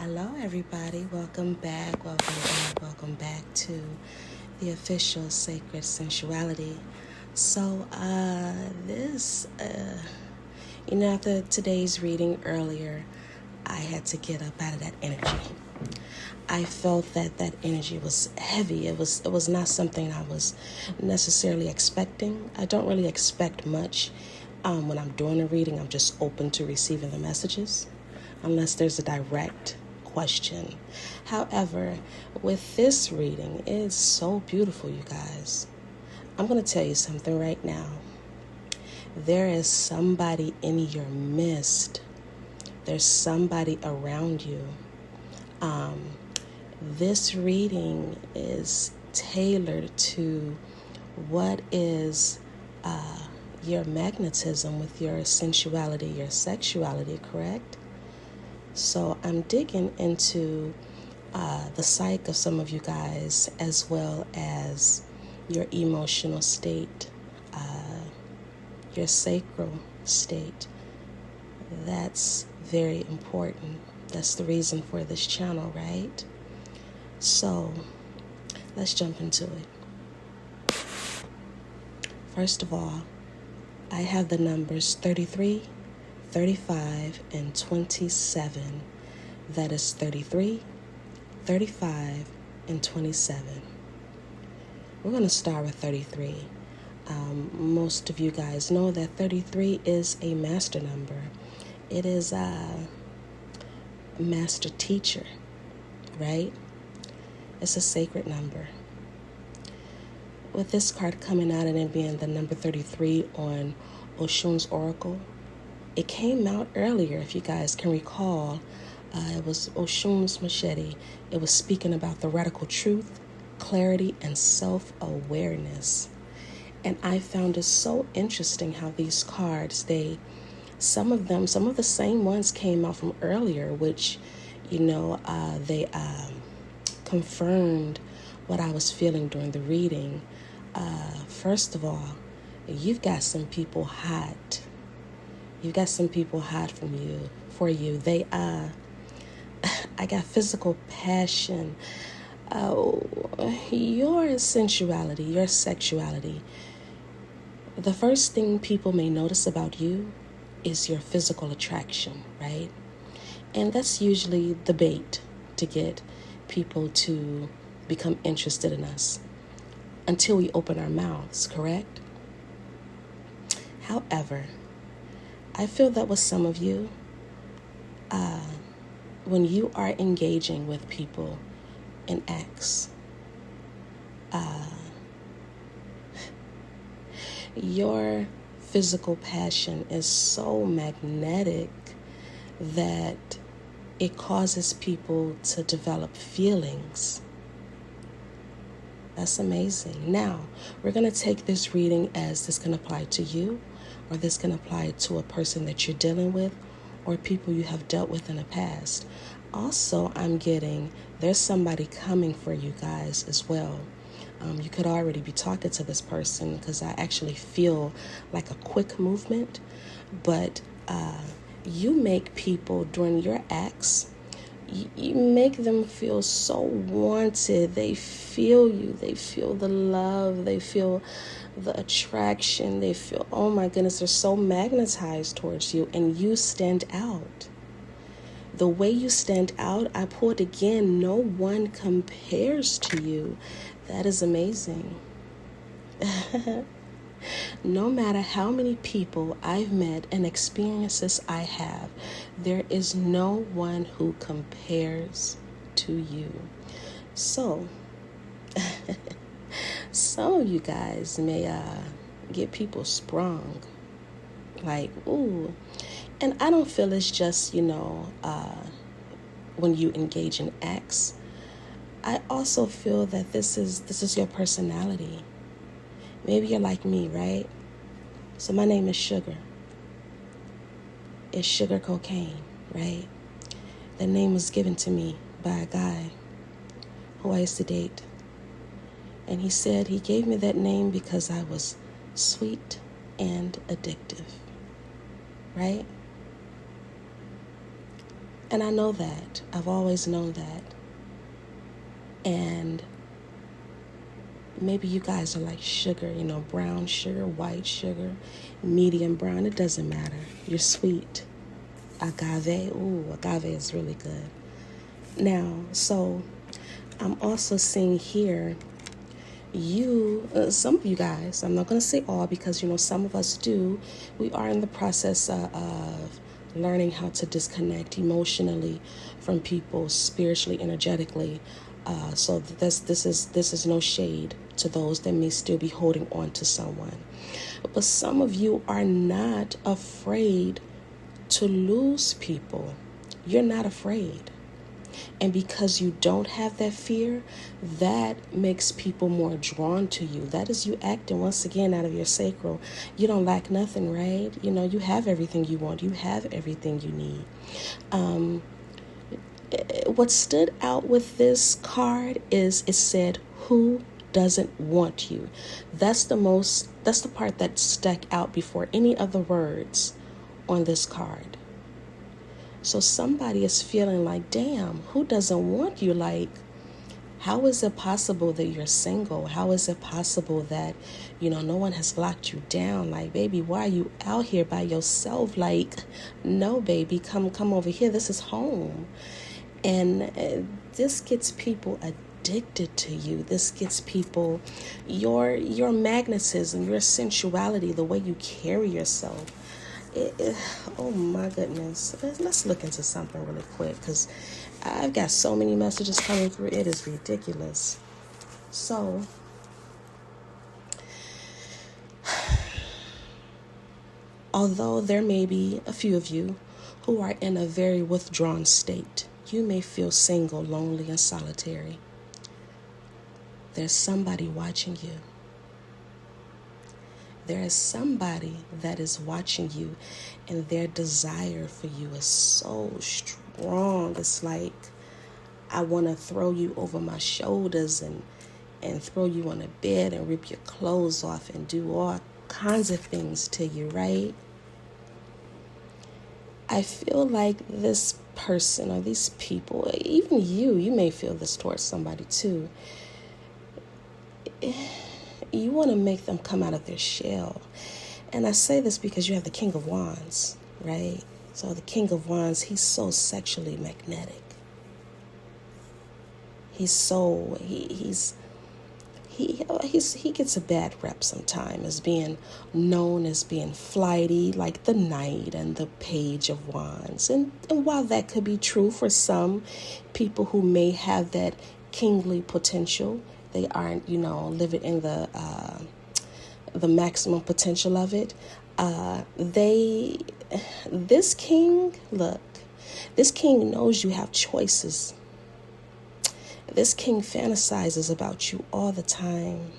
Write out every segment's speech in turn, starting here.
Hello, everybody. Welcome back to the official Sacred Sensuality. So, after today's reading earlier, I had to get up out of that energy. I felt that energy was heavy. It was not something I was necessarily expecting. I don't really expect much. When I'm doing a reading, I'm just open to receiving the messages, unless there's a direct question. However, with this reading, it's so beautiful, you guys. I'm going to tell you something right now. There is somebody in your midst. There's somebody around you. This reading is tailored to what is your magnetism with your sensuality, your sexuality, correct? So I'm digging into the psyche of some of you guys, as well as your emotional state, your sacral state. That's very important. That's the reason for this channel, right? So let's jump into it. First of all, I have the numbers 33, 35, and 27. That is 33, 35, and 27. We're going to start with 33. Most of you guys know that 33 is a master number. It is a master teacher, right? It's a sacred number. With this card coming out and it being the number 33 on Oshun's Oracle, it came out earlier, if you guys can recall. It was Oshun's machete. It was speaking about the radical truth, clarity, and self-awareness. And I found it so interesting how these cards, some of the same ones came out from earlier, which, they confirmed what I was feeling during the reading. First of all, you've got some people hot. You've got some people hot for you. They I got physical passion. Your sensuality, your sexuality. The first thing people may notice about you is your physical attraction, right? And that's usually the bait to get people to become interested in us until we open our mouths, correct? However, I feel that with some of you, when you are engaging with people in acts, your physical passion is so magnetic that it causes people to develop feelings. That's amazing. Now, we're going to take this reading as this can apply to you, or this can apply to a person that you're dealing with, or people you have dealt with in the past. Also, I'm getting there's somebody coming for you guys as well. You could already be talking to this person, because I actually feel like a quick movement, but you make people during your acts, you make them feel so wanted. They feel you. They feel the love. They feel the attraction. They feel, oh my goodness, they're so magnetized towards you, and you stand out. The way you stand out, I pulled again, no one compares to you. That is amazing. No matter how many people I've met and experiences I have, there is no one who compares to you. So, some of you guys may get people sprung. Like, ooh. And I don't feel it's just, when you engage in acts. I also feel that this is your personality. Maybe you're like me, right? So my name is Sugar. It's Sugar Cocaine, right? The name was given to me by a guy who I used to date. And he said he gave me that name because I was sweet and addictive, right? And I know that. I've always known that. And maybe you guys are like sugar, brown sugar, white sugar, medium brown. It doesn't matter. You're sweet. Agave. Ooh, agave is really good. Now, so I'm also seeing here some of you guys, I'm not going to say all because, some of us do. We are in the process of learning how to disconnect emotionally from people, spiritually, energetically. So this is no shade to those that may still be holding on to someone. But some of you are not afraid to lose people. You're not afraid. And because you don't have that fear, that makes people more drawn to you. That is you acting once again out of your sacral. You don't lack nothing, right? You have everything you want. You have everything you need. What stood out with this card is it said, "Who doesn't want you?" That's the part that stuck out before any other words on this card. So somebody is feeling like, damn, who doesn't want you? Like, how is it possible that you're single? How is it possible that, no one has locked you down? Like, baby, why are you out here by yourself? Like, no, baby, come over here. This is home. And this gets people addicted to you. This gets people, your magnetism, your sensuality, the way you carry yourself. Oh my goodness. Let's look into something really quick because I've got so many messages coming through. It is ridiculous. So, although there may be a few of you who are in a very withdrawn state, you may feel single, lonely, and solitary. There's somebody watching you. There is somebody that is watching you, and their desire for you is so strong. It's like, I want to throw you over my shoulders and throw you on a bed and rip your clothes off and do all kinds of things to you, right? I feel like this person or these people, even you may feel this towards somebody too. You want to make them come out of their shell. And I say this because you have the King of Wands, right? So the King of Wands, he's so sexually magnetic. He gets a bad rep sometimes as being known as being flighty, like the Knight and the Page of Wands. And while that could be true for some people who may have that kingly potential, they aren't, living in the maximum potential of it. This king knows you have choices. This king fantasizes about you all the time.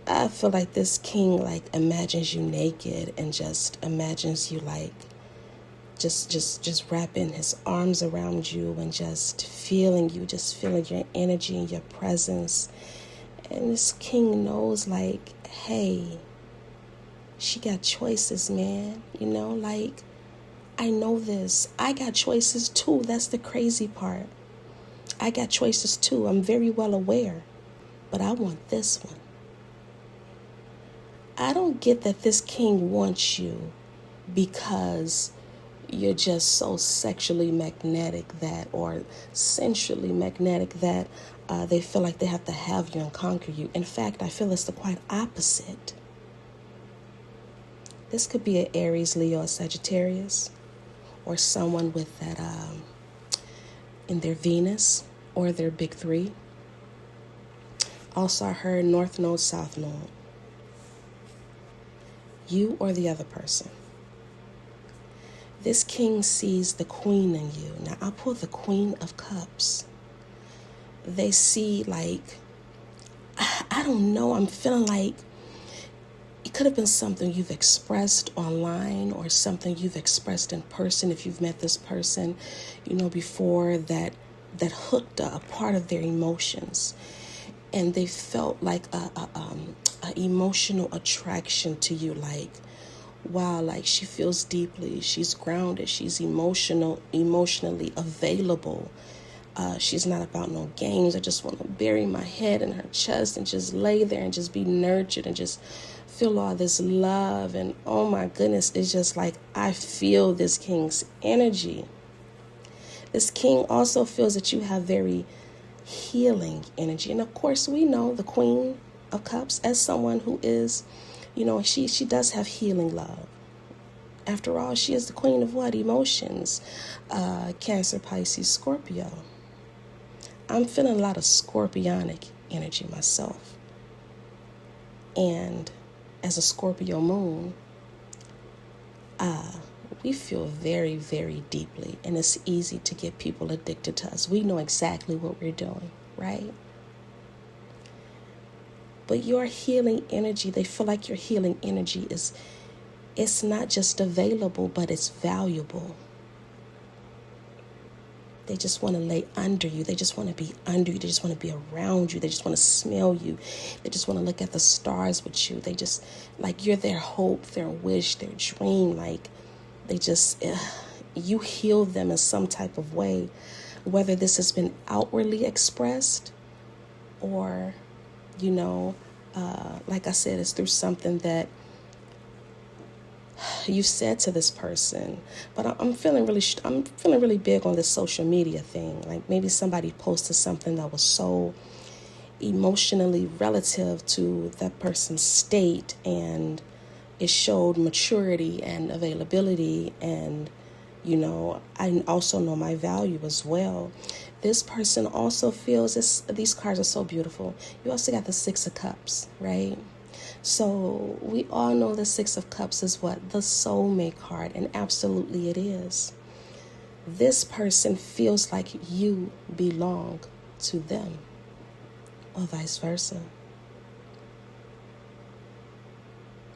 I feel like this king imagines you naked and just imagines you just wrapping his arms around you and just feeling your energy and your presence. And this king knows hey, she got choices, man. I know this. I got choices too. That's the crazy part. I got choices too. I'm very well aware. But I want this one. I don't get that this king wants you because you're just so sexually magnetic or sensually magnetic that they feel like they have to have you and conquer you. In fact, I feel it's the quite opposite. This could be an Aries, Leo, or Sagittarius, or someone with that in their Venus or their big three. Also, I heard North Node, South Node. You or the other person. This king sees the queen in you. Now, I'll pull the Queen of Cups. They see I don't know, I'm feeling like it could have been something you've expressed online or something you've expressed in person if you've met this person, before that hooked a part of their emotions. And they felt like a emotional attraction to you, wow, like she feels deeply, she's grounded, she's emotionally available. She's not about no games. I just want to bury my head in her chest and just lay there and just be nurtured and just feel all this love. And oh my goodness, it's just like I feel this king's energy. This king also feels that you have very healing energy. And of course, we know the Queen of Cups as someone who is, she does have healing love. After all, she is the queen of what? Emotions. Cancer, Pisces, Scorpio. I'm feeling a lot of scorpionic energy myself. And as a Scorpio moon, we feel very, very deeply. And it's easy to get people addicted to us. We know exactly what we're doing, right? But your healing energy, they feel like your healing energy it's not just available, but it's valuable. They just want to lay under you. They just want to be under you. They just want to be around you. They just want to smell you. They just want to look at the stars with you. They just, like, you're their hope, their wish, their dream. Like, they just, you heal them in some type of way, whether this has been outwardly expressed or, like I said, it's through something that you said to this person. But I'm feeling really big on this social media thing. Like maybe somebody posted something that was so emotionally relative to that person's state, and it showed maturity and availability, and I also know my value as well. This person also feels this. These cards are so beautiful. You also got the Six of Cups, right? So we all know the Six of Cups is what? The soulmate card, and absolutely it is. This person feels like you belong to them, or vice versa.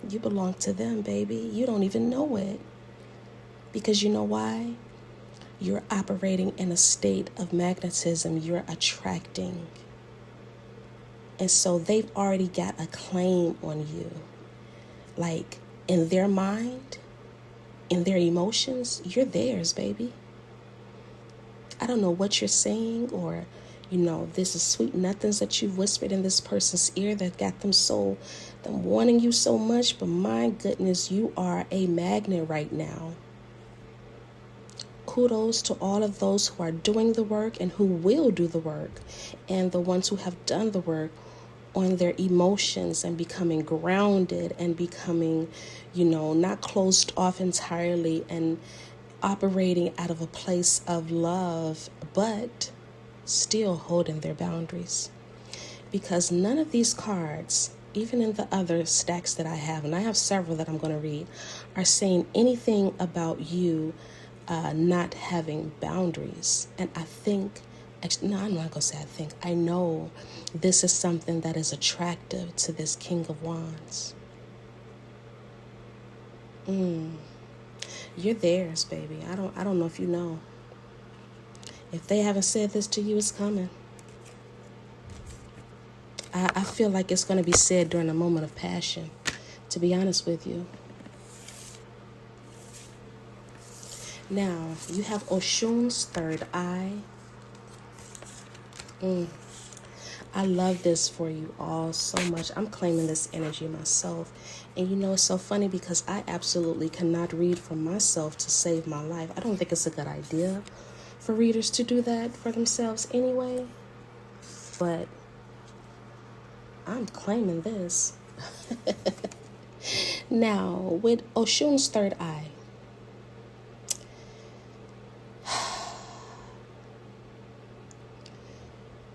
You belong to them, baby. You don't even know it. Because you know why? You're operating in a state of magnetism. You're attracting. And so they've already got a claim on you. Like, in their mind, in their emotions, you're theirs, baby. I don't know what you're saying, or, this is sweet nothings that you've whispered in this person's ear that got them wanting you so much. But my goodness, you are a magnet right now. Kudos to all of those who are doing the work and who will do the work, and the ones who have done the work on their emotions and becoming grounded and becoming, not closed off entirely and operating out of a place of love, but still holding their boundaries. Because none of these cards, even in the other stacks that I have, and I have several that I'm going to read, are saying anything about you not having boundaries. And I think, actually, no, I'm not going to say I think. I know this is something that is attractive to this King of Wands. You're theirs, baby. I don't know if you know. If they haven't said this to you, it's coming. I feel like it's going to be said during a moment of passion, to be honest with you. Now, you have Oshun's third eye. I love this for you all so much. I'm claiming this energy myself. And it's so funny because I absolutely cannot read for myself to save my life. I don't think it's a good idea for readers to do that for themselves anyway. But I'm claiming this. Now, with Oshun's third eye,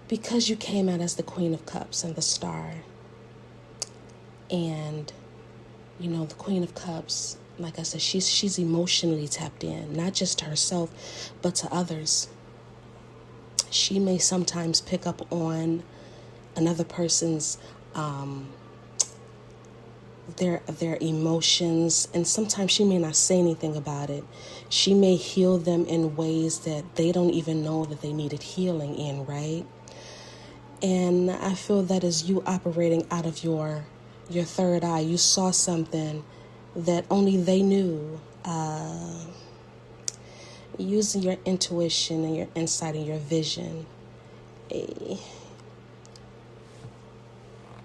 because you came out as the Queen of Cups and the Star, and the Queen of Cups, like I said, she's emotionally tapped in, not just to herself, but to others. She may sometimes pick up on another person's their emotions, and sometimes she may not say anything about it. She may heal them in ways that they don't even know that they needed healing in, right? And I feel that as you operating out of your third eye, you saw something that only they knew. Using your intuition and your insight and your vision.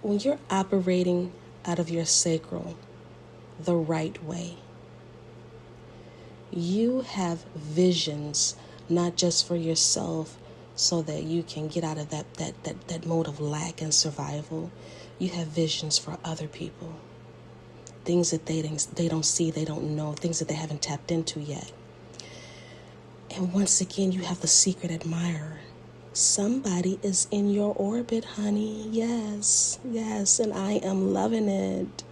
When you're operating out of your sacral the right way, you have visions, not just for yourself so that you can get out of that mode of lack and survival. You have visions for other people. Things that they don't see, they don't know, things that they haven't tapped into yet. And once again, you have the secret admirer. Somebody is in your orbit, honey. Yes, and I am loving it.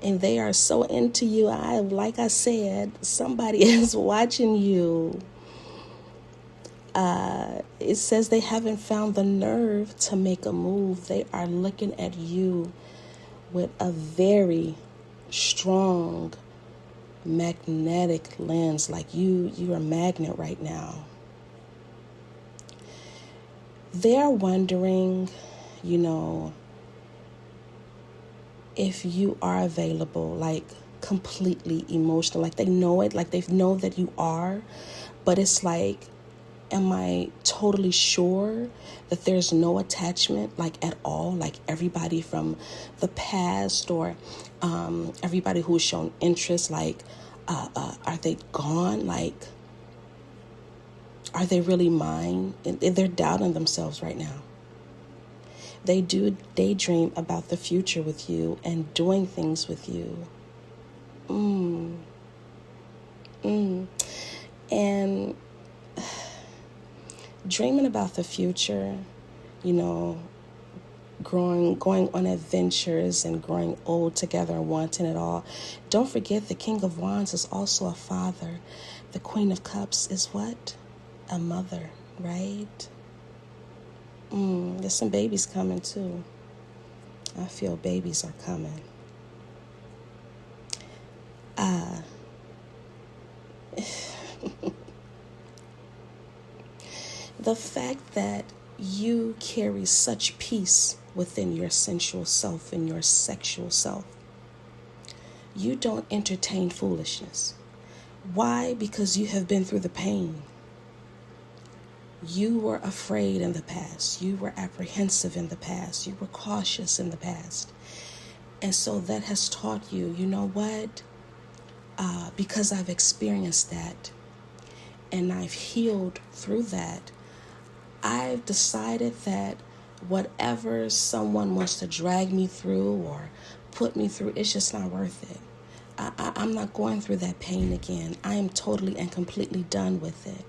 And they are so into you. Like I said, somebody is watching you. It says they haven't found the nerve to make a move. They are looking at you with a very strong magnetic lens, like you are a magnet right now. They're wondering, if you are available, like completely emotional, like they know it, like they know that you are, but it's like, am I totally sure that there's no attachment, like at all, like everybody from the past or everybody who's shown interest, like are they gone? Like, are they really mine? And they're doubting themselves right now. They do daydream about the future with you and doing things with you. And dreaming about the future, going on adventures and growing old together and wanting it all. Don't forget, the King of Wands is also a father. The Queen of Cups is what? A mother, right? There's some babies coming too. I feel babies are coming. The fact that you carry such peace within your sensual self and your sexual self. You don't entertain foolishness. Why? Because you have been through the pain. You were afraid in the past. You were apprehensive in the past. You were cautious in the past. And so that has taught you, you know what? Because I've experienced that and I've healed through that, I've decided that whatever someone wants to drag me through or put me through, it's just not worth it. I'm not going through that pain again. I am totally and completely done with it.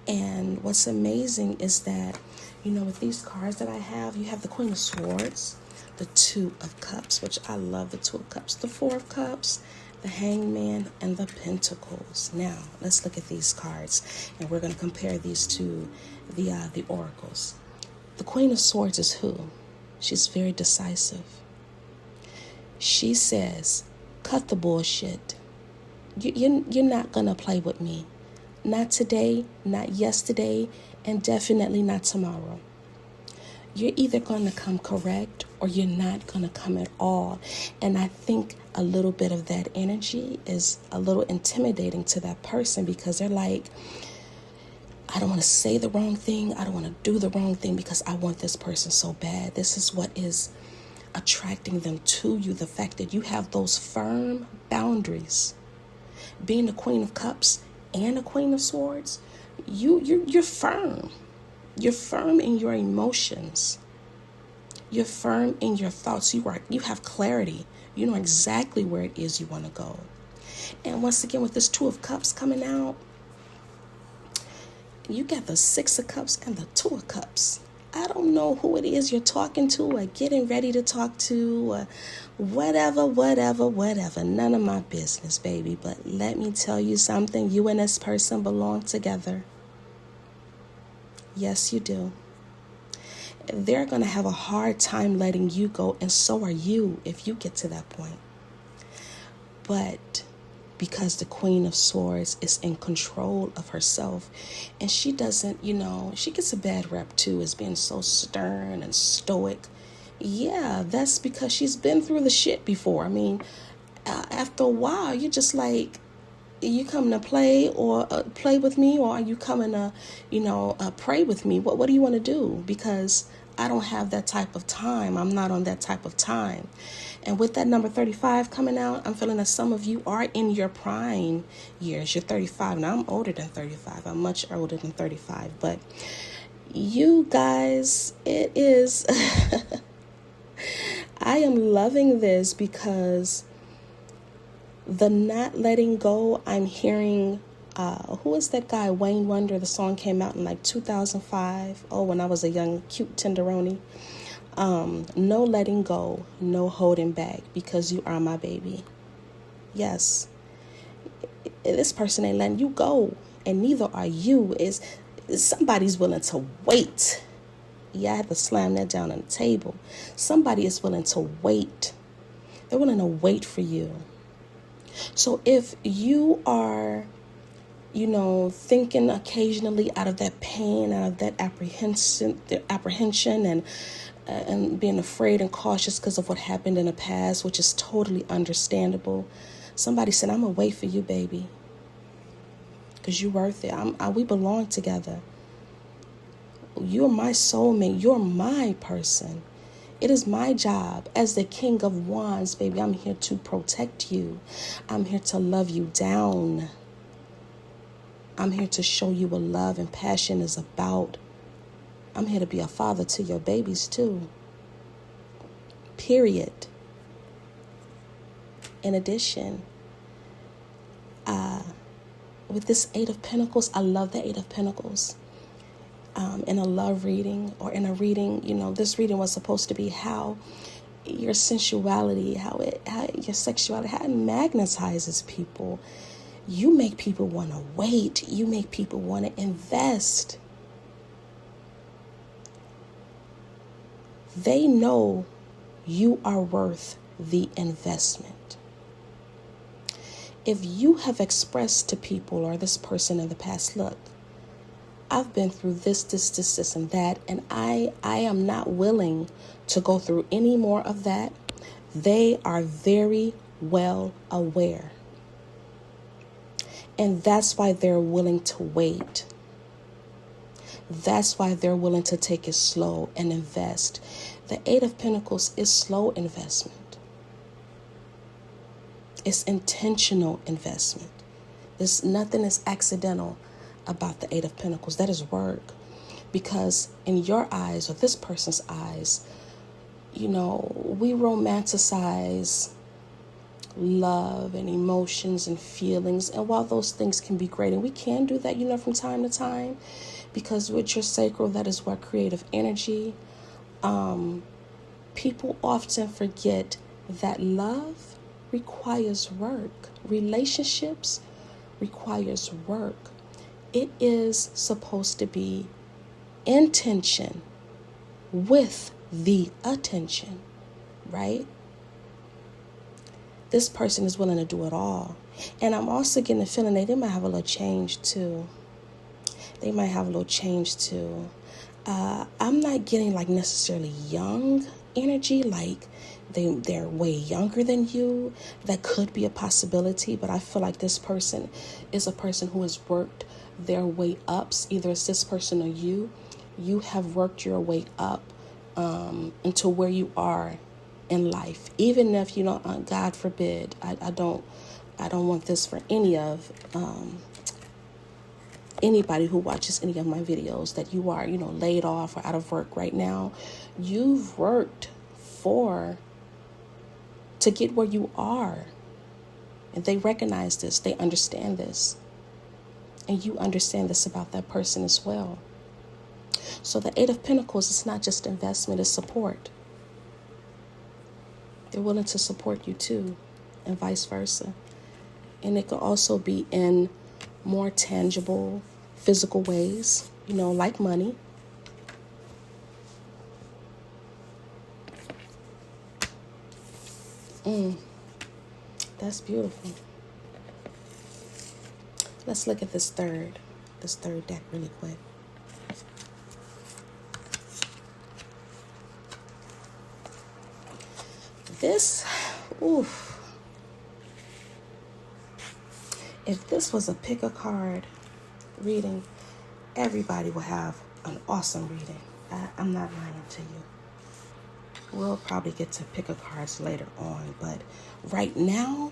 And what's amazing is that, with these cards that I have, you have the Queen of Swords, the Two of Cups, which I love the Two of Cups, the Four of Cups, the Hangman, and the Pentacles. Now, let's look at these cards, and we're going to compare these to the oracles. The Queen of Swords is who? She's very decisive. She says, cut the bullshit. You're not going to play with me. Not today, not yesterday, and definitely not tomorrow. You're either going to come correct or you're not going to come at all. And I think a little bit of that energy is a little intimidating to that person because they're like, I don't want to say the wrong thing. I don't want to do the wrong thing because I want this person so bad. This is what is attracting them to you. The fact that you have those firm boundaries. Being the Queen of Cups and the Queen of Swords, you're firm. You're firm in your emotions. You're firm in your thoughts. You have clarity. You know exactly where it is you want to go. And once again, with this Two of Cups coming out, you got the Six of Cups and the Two of Cups. I don't know who it is you're talking to or getting ready to talk to or whatever. None of my business, baby. But let me tell you something. You and this person belong together. Yes, you do. They're going to have a hard time letting you go, and so are you if you get to that point. But because the Queen of Swords is in control of herself, and she doesn't, she gets a bad rep too as being so stern and stoic. Yeah, that's because she's been through the shit before. I mean, after a while, you're just like, you coming to play or play with me, or are you coming to, pray with me? What do you want to do? Because I don't have that type of time. I'm not on that type of time. And with that number 35 coming out, I'm feeling that some of you are in your prime years. You're 35. Now, I'm older than 35. I'm much older than 35. But you guys, it is... I am loving this because the not letting go, I'm hearing, who is that guy, Wayne Wonder? The song came out in like 2005. Oh, when I was a young, cute tenderoni. No letting go, no holding back, because you are my baby. Yes. This person ain't letting you go, and neither are you. Somebody's willing to wait. Yeah, I had to slam that down on the table. Somebody is willing to wait. They're willing to wait for you. So if you are, thinking occasionally out of that pain, out of that apprehension and being afraid and cautious because of what happened in the past, which is totally understandable. Somebody said, I'm going to wait for you, baby, because you're worth it. We belong together. You're my soulmate. You're my person. It is my job as the King of Wands, baby. I'm here to protect you. I'm here to love you down. I'm here to show you what love and passion is about. I'm here to be a father to your babies too. Period. In addition, with this Eight of Pentacles, I love the Eight of Pentacles. In a love reading or in a reading, this reading was supposed to be how your sensuality, how your sexuality, how it magnetizes people. You make people want to wait. You make people want to invest. They know you are worth the investment. If you have expressed to people or this person in the past, look, I've been through this, and that, and I am not willing to go through any more of that, they are very well aware. And that's why they're willing to wait. That's why they're willing to take it slow and invest. The Eight of Pentacles is slow investment. It's intentional investment. Nothing is accidental about the Eight of Pentacles. That is work. Because in your eyes, or this person's eyes, we romanticize love and emotions and feelings. And while those things can be great, and we can do that, from time to time, because with your sacral, that is where creative energy, people often forget that love requires work. Relationships requires work. It is supposed to be intention with the attention, right? This person is willing to do it all. And I'm also getting the feeling they might have a little change too. I'm not getting like necessarily young energy, like they're way younger than you. That could be a possibility, but I feel like this person is a person who has worked their way up. Either it's this person or you have worked your way up into where you are in life. Even if God forbid, I don't want this for any of anybody who watches any of my videos, that you are laid off or out of work right now. You've worked to get where you are, and they recognize this, they understand this, and you understand this about that person as well. So the Eight of Pentacles is not just investment, it's support. They're willing to support you too, and vice versa. And it could also be in more tangible, physical ways, like money. That's beautiful. Let's look at this third deck really quick. This, If this was a pick a card reading, everybody will have an awesome reading. I'm not lying to you. We'll probably get to pick a cards later on, but right now,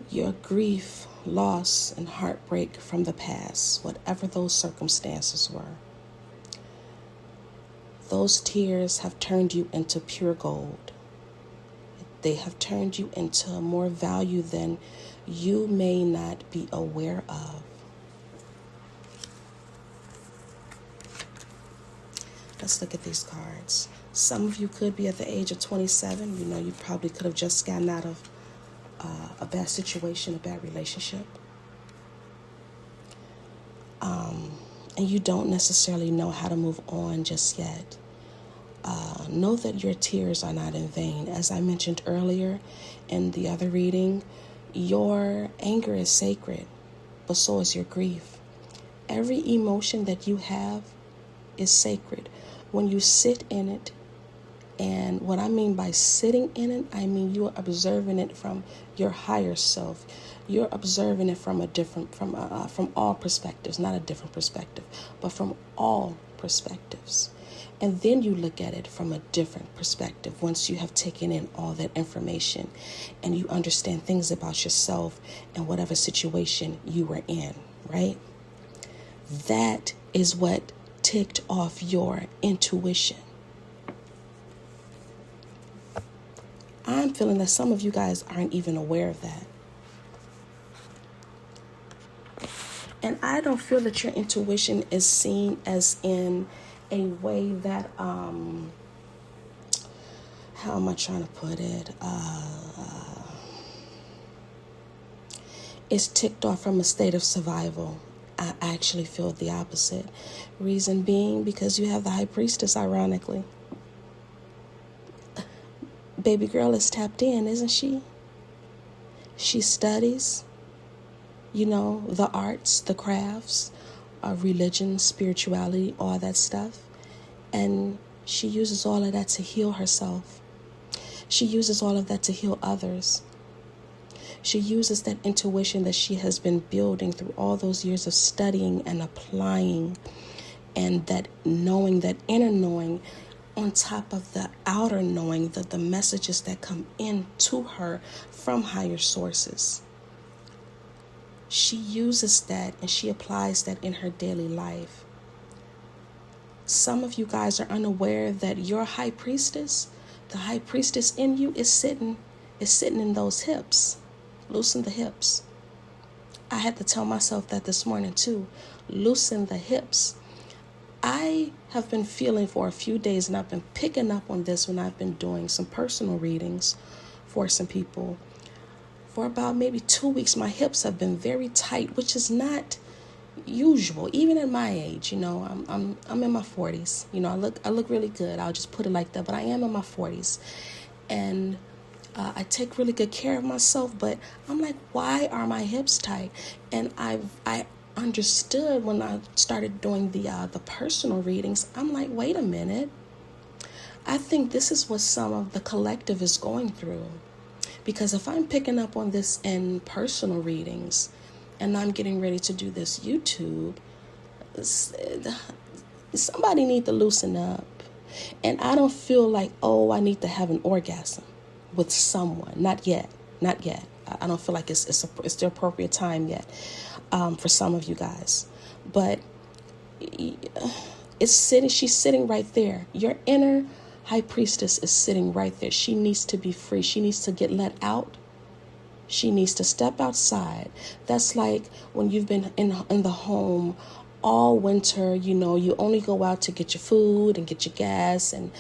your grief, loss, and heartbreak from the past, whatever those circumstances were, those tears have turned you into pure gold. They have turned you into more value than you may not be aware of. Let's look at these cards. Some of you could be at the age of 27. You know, you probably could have just gotten out of a bad situation, a bad relationship. And you don't necessarily know how to move on just yet. Know that your tears are not in vain. As I mentioned earlier in the other reading, your anger is sacred, but so is your grief. Every emotion that you have is sacred. When you sit in it, and what I mean by sitting in it, I mean you are observing it from your higher self. You're observing it from from all perspectives, not a different perspective, but from all perspectives. And then you look at it from a different perspective once you have taken in all that information and you understand things about yourself and whatever situation you were in, right? That is what ticked off your intuition. I'm feeling that some of you guys aren't even aware of that. And I don't feel that your intuition is seen as in a way that, how am I trying to put it? It's ticked off from a state of survival. I actually feel the opposite. Reason being because you have the High Priestess, ironically. Baby girl is tapped in, isn't she? She studies, the arts, the crafts, religion, spirituality, all that stuff. And she uses all of that to heal herself. She uses all of that to heal others. She uses that intuition that she has been building through all those years of studying and applying, and that knowing, that inner knowing, on top of the outer knowing, that the messages that come in to her from higher sources. She uses that and she applies that in her daily life. Some of you guys are unaware that your high priestess, the high priestess in you, is sitting in those hips. Loosen the hips. I had to tell myself that this morning too. Loosen the hips. I have been feeling for a few days, and I've been picking up on this when I've been doing some personal readings for some people. For about maybe 2 weeks, my hips have been very tight, which is not usual, even at my age. I'm in my 40s. I look really good. I'll just put it like that. But I am in my 40s, and I take really good care of myself. But I'm like, why are my hips tight? And I understood when I started doing the personal readings. I'm like, wait a minute. I think this is what some of the collective is going through. Because if I'm picking up on this in personal readings and I'm getting ready to do this YouTube, somebody need to loosen up. And I don't feel like, I need to have an orgasm with someone. Not yet. I don't feel like it's the appropriate time yet for some of you guys. But she's sitting right there. Your inner high priestess is sitting right there. She needs to be free. She needs to get let out. She needs to step outside. That's like when you've been in the home all winter. You only go out to get your food and get your gas and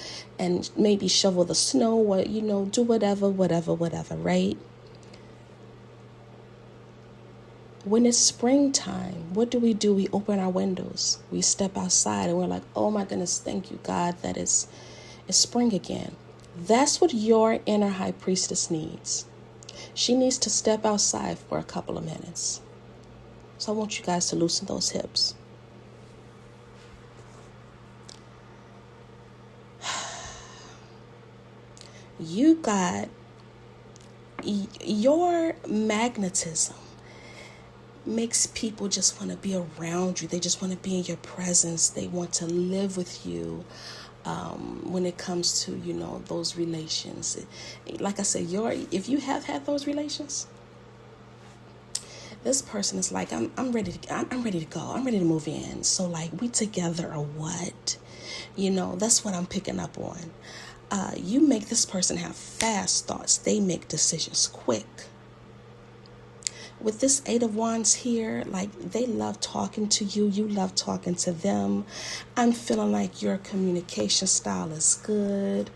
maybe shovel the snow or, do whatever, right? When it's springtime, what do? We open our windows. We step outside and we're like, oh my goodness, thank you, God, that it's spring again. That's what your inner high priestess needs. She needs to step outside for a couple of minutes. So I want you guys to loosen those hips. You got your magnetism makes people just want to be around you. They just want to be in your presence. They want to live with you. When it comes to, those relations, like I said, if you have had those relations, this person is like, I'm ready to go. I'm ready to move in. So like, we together or what? That's what I'm picking up on. You make this person have fast thoughts. They make decisions quick. With this Eight of Wands here, like, they love talking to you. You love talking to them. I'm feeling like your communication style is good.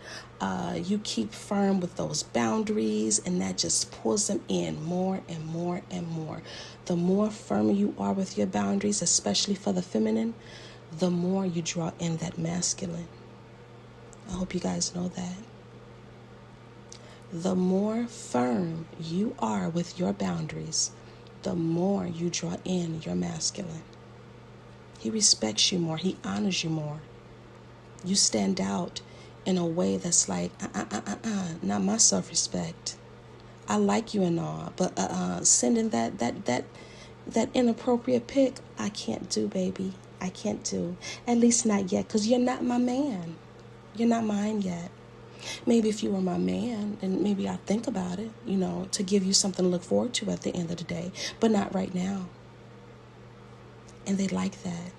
You keep firm with those boundaries, and that just pulls them in more and more and more. The more firm you are with your boundaries, especially for the feminine, the more you draw in that masculine. I hope you guys know that. The more firm you are with your boundaries, the more you draw in your masculine. He respects you more. He honors you more. You stand out in a way that's like, not my self-respect. I like you and all, but sending that inappropriate pic, I can't do, baby. I can't do. At least not yet, because you're not my man. You're not mine yet. Maybe if you were my man, then maybe I'd think about it, to give you something to look forward to at the end of the day, but not right now. And they like that.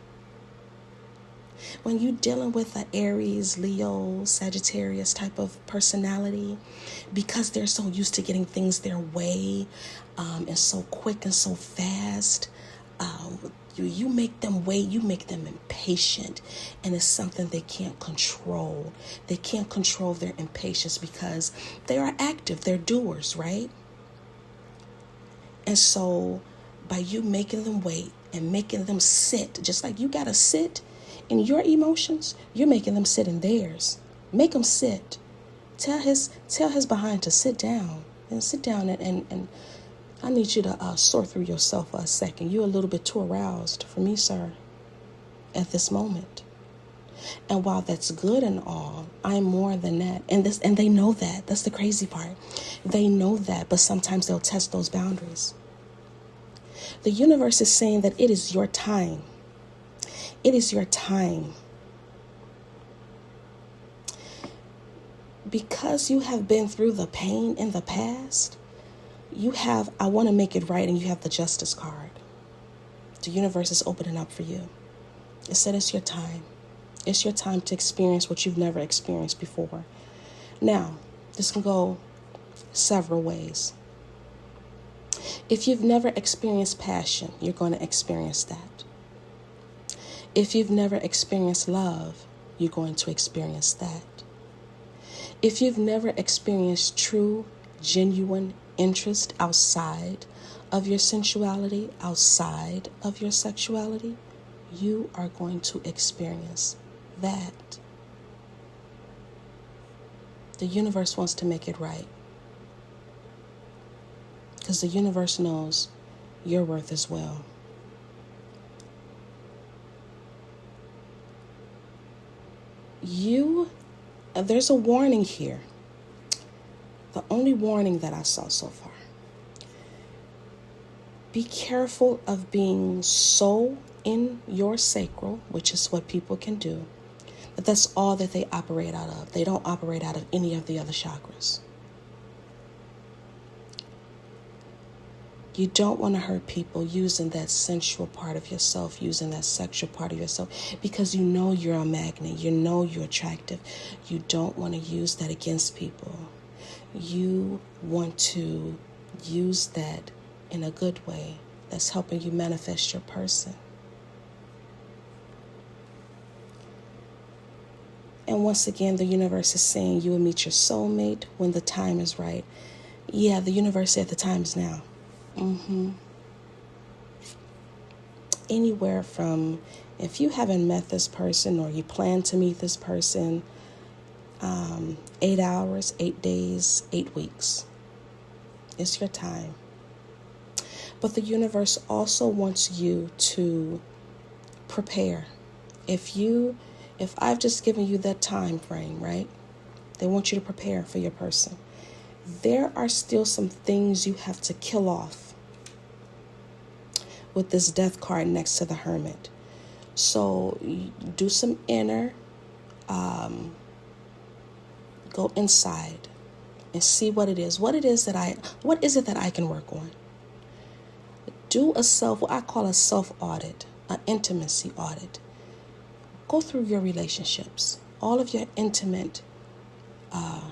When you're dealing with an Aries, Leo, Sagittarius type of personality, because they're so used to getting things their way, and so quick and so fast, you make them wait, you make them impatient, and it's something they can't control. They can't control their impatience because they are active, they're doers, right? And so by you making them wait and making them sit, just like you gotta sit in your emotions, you're making them sit in theirs. Make them sit. Tell his behind to sit down, and I need you to sort through yourself for a second. You're a little bit too aroused for me, sir, at this moment. And while that's good and all, I'm more than that. And they know that. That's the crazy part. They know that, but sometimes they'll test those boundaries. The universe is saying that it is your time. It is your time. Because you have been through the pain in the past, you have, I want to make it right, and you have the Justice card. The universe is opening up for you. It said it's your time. It's your time to experience what you've never experienced before. Now, this can go several ways. If you've never experienced passion, you're going to experience that. If you've never experienced love, you're going to experience that. If you've never experienced true, genuine interest outside of your sensuality, outside of your sexuality, you are going to experience that. The universe wants to make it right, because the universe knows your worth as well. There's a warning here. The only warning that I saw so far. Be careful of being so in your sacral, which is what people can do, but that's all that they operate out of. They don't operate out of any of the other chakras. You don't want to hurt people using that sensual part of yourself, using that sexual part of yourself, because you know you're a magnet, you know you're attractive. You don't want to use that against people. You want to use that in a good way that's helping you manifest your person. And once again, the universe is saying you will meet your soulmate when the time is right. Yeah, the universe said the time is now. Anywhere from, if you haven't met this person or you plan to meet this person, 8 hours, 8 days, 8 weeks. It's your time. But the universe also wants you to prepare. If I've just given you that time frame, right? They want you to prepare for your person. There are still some things you have to kill off with this death card next to the Hermit. So do some inner, go inside and see what it is. What is it that I can work on? Do what I call a self-audit, an intimacy audit. Go through your relationships, all of your intimate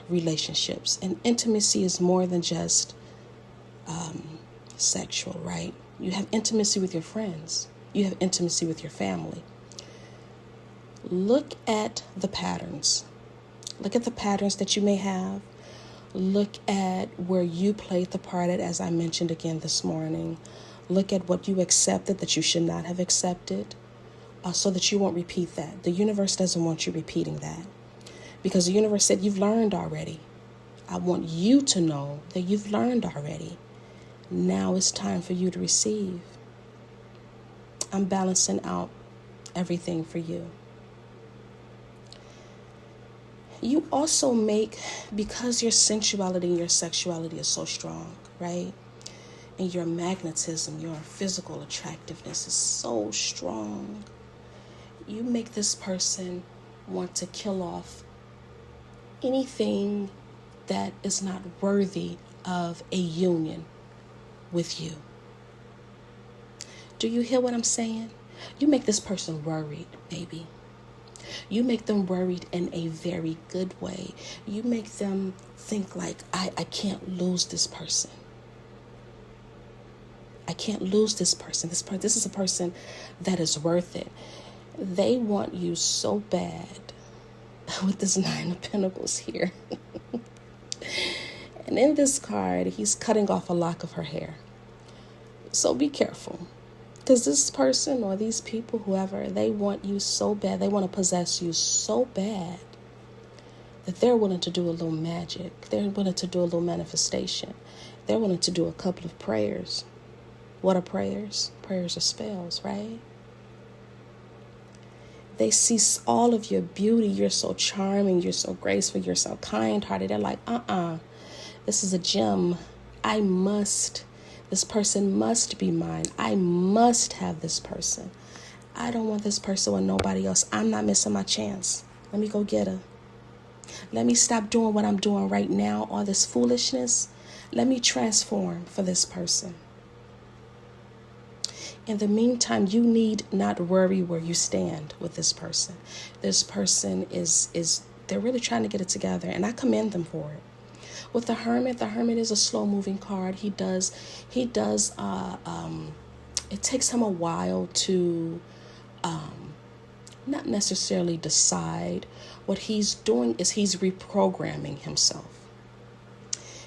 relationships. And intimacy is more than just sexual, right? You have intimacy with your friends. You have intimacy with your family. Look at the patterns. Look at the patterns that you may have. Look at where you played the part at, as I mentioned again this morning. Look at what you accepted that you should not have accepted, so that you won't repeat that. The universe doesn't want you repeating that, because the universe said you've learned already. I want you to know that you've learned already. Now it's time for you to receive. I'm balancing out everything for you. You also because your sensuality and your sexuality is so strong, right? And your magnetism, your physical attractiveness is so strong. You make this person want to kill off anything that is not worthy of a union with you. Do you hear what I'm saying? You make this person worried, baby. You make them worried in a very good way. You make them think like, I can't lose this person. I can't lose this person. This is a person that is worth it. They want you so bad with this 9 of Pentacles here. And in this card, he's cutting off a lock of her hair. So be careful. Because this person or these people, whoever, they want you so bad. They want to possess you so bad that they're willing to do a little magic. They're willing to do a little manifestation. They're willing to do a couple of prayers. What are prayers? Prayers are spells, right? They see all of your beauty. You're so charming. You're so graceful. You're so kind-hearted. They're like, this is a gem. This person must be mine. I must have this person. I don't want this person with nobody else. I'm not missing my chance. Let me go get her. Let me stop doing what I'm doing right now, all this foolishness. Let me transform for this person. In the meantime, you need not worry where you stand with this person. This person they're really trying to get it together, and I commend them for it. With the Hermit is a slow-moving card. It takes him a while to not necessarily decide. What he's doing is he's reprogramming himself.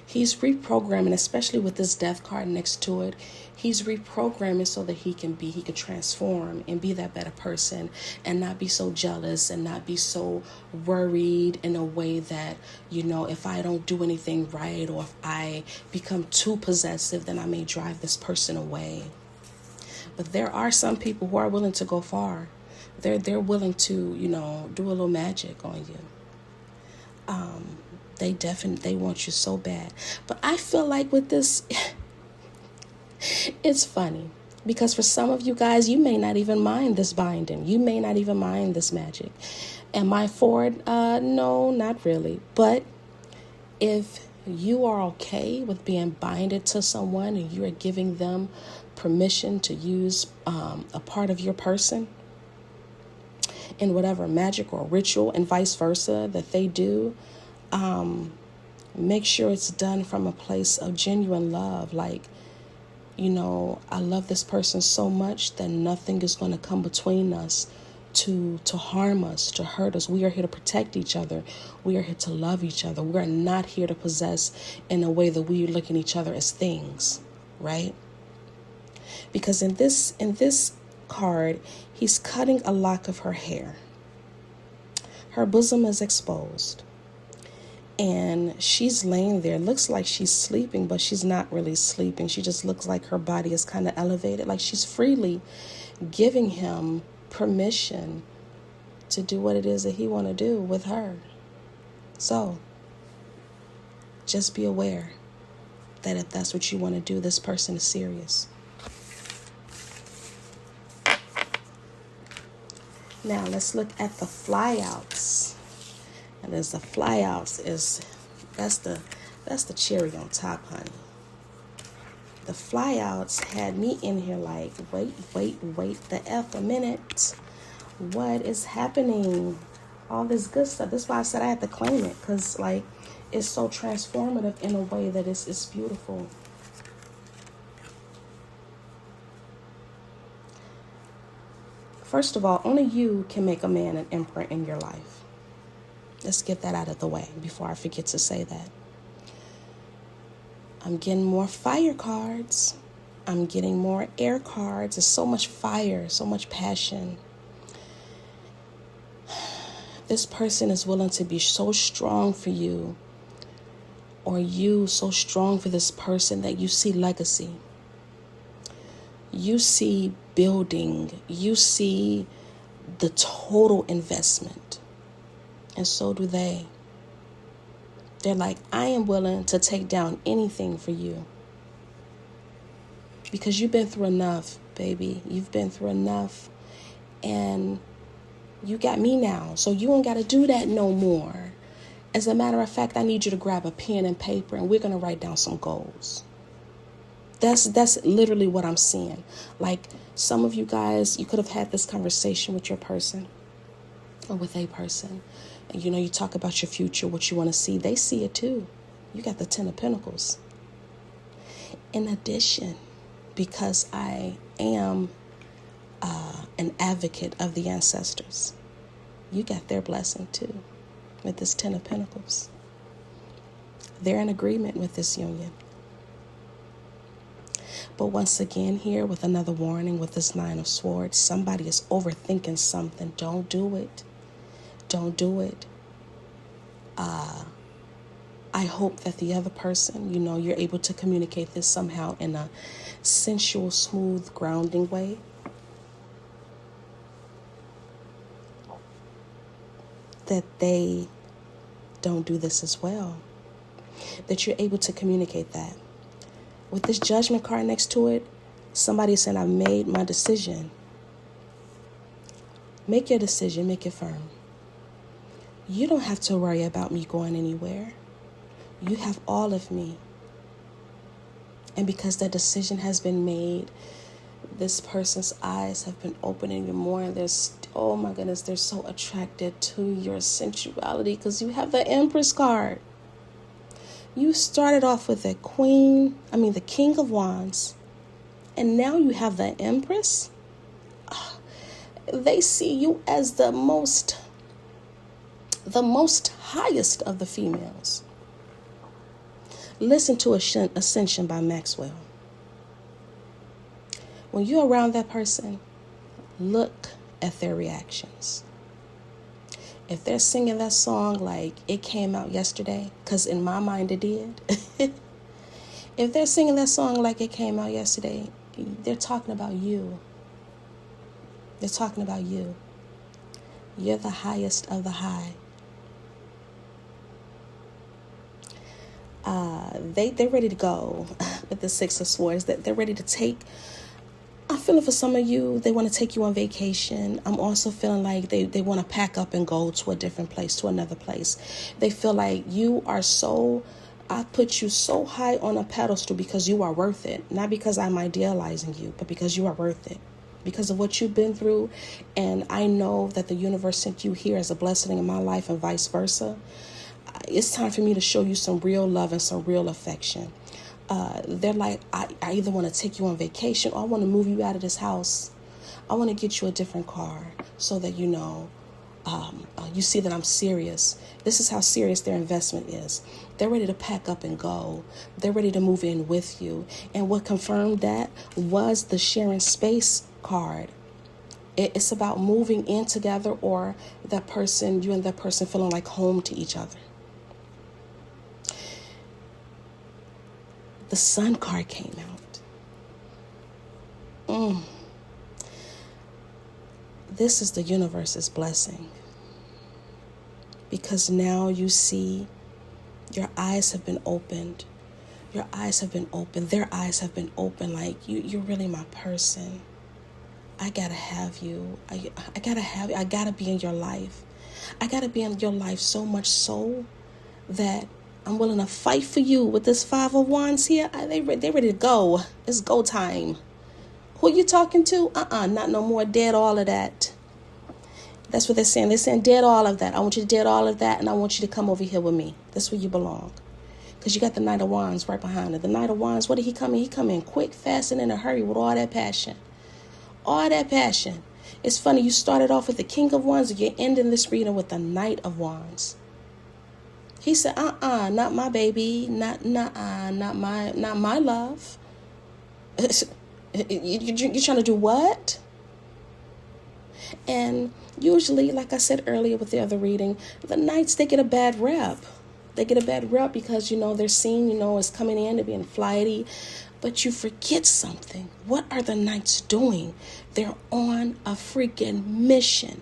He's reprogramming, especially with this death card next to it. He's reprogramming so that he can transform and be that better person and not be so jealous and not be so worried in a way that, if I don't do anything right or if I become too possessive, then I may drive this person away. But there are some people who are willing to go far. They're willing to, do a little magic on you. They want you so bad. But I feel like with this, it's funny because for some of you guys, you may not even mind this binding. You may not even mind this magic. Am I for it? No, not really. But if you are okay with being binded to someone and you are giving them permission to use a part of your person in whatever magic or ritual and vice versa that they do, make sure it's done from a place of genuine love. Like, I love this person so much that nothing is going to come between us to harm us, to hurt us. We are here to protect each other. We are here to love each other. We're not here to possess in a way that we look at each other as things, right? Because in this card, he's cutting a lock of her hair. Her bosom is exposed. And she's laying there. Looks like she's sleeping, but she's not really sleeping. She just looks like her body is kind of elevated. Like she's freely giving him permission to do what it is that he want to do with her. So Just be aware that if that's what you want to do, this person is serious. Now let's look at the flyouts. And as the flyouts that's the cherry on top, honey. The flyouts had me in here like, wait the F a minute. What is happening? All this good stuff. That's why I said I had to claim it, because like it's so transformative in a way that it's beautiful. First of all, only you can make a man an emperor in your life. Let's get that out of the way before I forget to say that. I'm getting more fire cards. I'm getting more air cards. There's so much fire, so much passion. This person is willing to be so strong for you, or you so strong for this person, that you see legacy. You see building. You see the total investment. And so do they. They're like, I am willing to take down anything for you. Because you've been through enough, baby. You've been through enough. And you got me now. So you ain't got to do that no more. As a matter of fact, I need you to grab a pen and paper, and we're going to write down some goals. That's literally what I'm seeing. Like, some of you guys, you could have had this conversation with your person or with a person. And, you talk about your future, what you want to see. They see it too. You got the 10 of Pentacles. In addition, because I am an advocate of the ancestors, you got their blessing too with this 10 of Pentacles. They're in agreement with this union. But once again, here with another warning with this 9 of Swords, somebody is overthinking something. Don't do it. Don't do it. I hope that the other person, you're able to communicate this somehow in a sensual, smooth, grounding way. That they don't do this as well. That you're able to communicate that. With this Judgment card next to it, somebody saying, I've made my decision. Make your decision, make it firm. You don't have to worry about me going anywhere. You have all of me. And because that decision has been made, this person's eyes have been opening even more. And oh my goodness, they're so attracted to your sensuality because you have the Empress card. You started off with the King of Wands. And now you have the Empress. They see you as the most highest of the females. Listen to Ascension by Maxwell. When you're around that person, look at their reactions. If they're singing that song like it came out yesterday, because in my mind it did. If they're singing that song like it came out yesterday, they're talking about you. They're talking about you. You're the highest of the high. They're ready to go with the 6 of Swords. They're ready to take. I'm feeling for some of you, they want to take you on vacation. I'm also feeling like they want to pack up and go to a different place, to another place. They feel like I put you so high on a pedestal because you are worth it. Not because I'm idealizing you, but because you are worth it. Because of what you've been through. And I know that the universe sent you here as a blessing in my life and vice versa. It's time for me to show you some real love and some real affection. They're like, I either want to take you on vacation or I want to move you out of this house. I want to get you a different car so that you see that I'm serious. This is how serious their investment is. They're ready to pack up and go. They're ready to move in with you. And what confirmed that was the sharing space card. It's about moving in together, or you and that person feeling like home to each other. The Sun card came out. This is the universe's blessing. Because now you see Your eyes have been opened. Your eyes have been opened. Their eyes have been opened. Like, you're really my person. I gotta have you. I gotta have you. I gotta be in your life. I gotta be in your life so much so that I'm willing to fight for you with this Five of Wands here. They ready to go. It's go time. Who you talking to? Not no more. Dead all of that. That's what they're saying. They're saying dead all of that. I want you to dead all of that, and I want you to come over here with me. That's where you belong. Because you got the Knight of Wands right behind it. The Knight of Wands, what did he come in? He come in quick, fast, and in a hurry with all that passion. All that passion. It's funny, you started off with the King of Wands, and you're ending this reading with the Knight of Wands. He said, not my baby, not my love. You're trying to do what? And usually, like I said earlier with the other reading, the Knights, they get a bad rep. They get a bad rep because, they're seen, as coming in to being flighty. But you forget something. What are the Knights doing? They're on a freaking mission.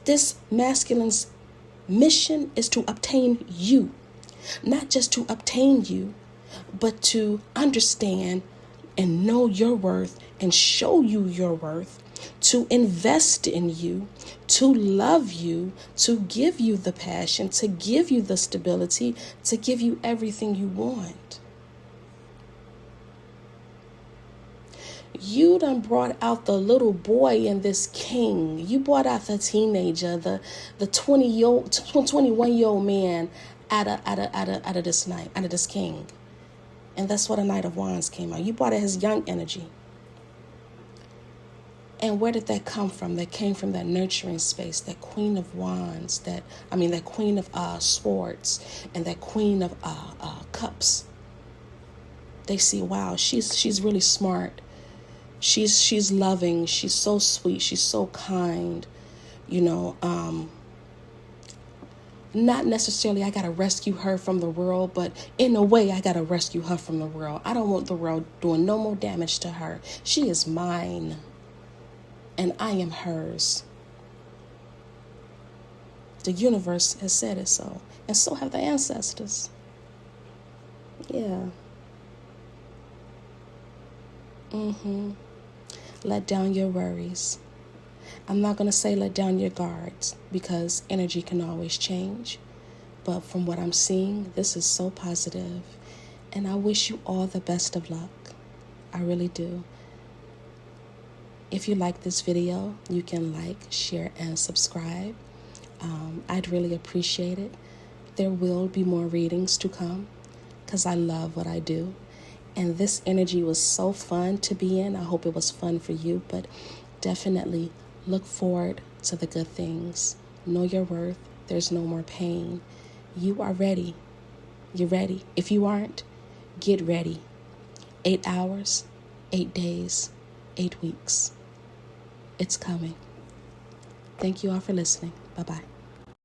This masculine's mission is to obtain you. Not just to obtain you, but to understand and know your worth and show you your worth, to invest in you, to love you, to give you the passion, to give you the stability, to give you everything you want. You done brought out the little boy in this king. You brought out the teenager, the 21-year-old man out of this knight, out of this king. And that's what a Knight of Wands came out. You brought out his young energy. And where did that come from? That came from that nurturing space, that Queen of Wands, that Queen of Swords, and that Queen of Cups. They see, wow, she's really smart. She's loving. She's so sweet. She's so kind. Not necessarily I got to rescue her from the world, but in a way I got to rescue her from the world. I don't want the world doing no more damage to her. She is mine, and I am hers. The universe has said it so, and so have the ancestors. Yeah. Let down your worries. I'm not going to say let down your guards because energy can always change. But from what I'm seeing, this is so positive. And I wish you all the best of luck. I really do. If you like this video, you can like, share, and subscribe. I'd really appreciate it. There will be more readings to come because I love what I do. And this energy was so fun to be in. I hope it was fun for you, but definitely look forward to the good things. Know your worth. There's no more pain. You are ready. You're ready. If you aren't, get ready. 8 hours, 8 days, 8 weeks. It's coming. Thank you all for listening. Bye-bye.